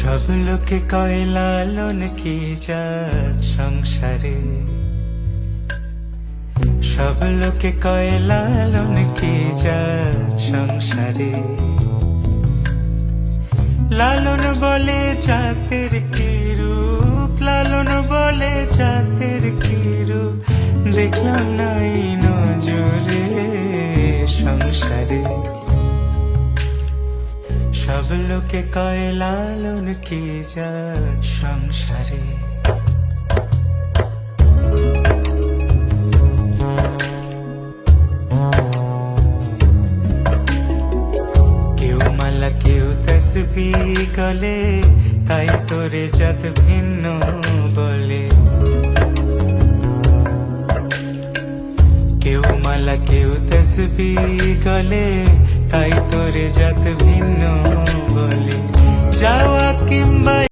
সব লোকে কয় লালন কি জাত সংসারে, সব লোকে কয় লালন কি জাত সংসারে। লালন বলে জাতের কি রূপ, লালন বলে জাতের কি রূপ, দেখলাম নাই নজরে সংসারে। সব লোকে কয় লালন কি জাত সংসারে। কেউ মালা কেউ তসবিহ গলে, তাই তোরে জাত ভিন্ন বলে। কেউ মালা কেউ তসবিহ গলে, তাই তোরে জাত ভিন্ন বলে। যাওয়া কিংবা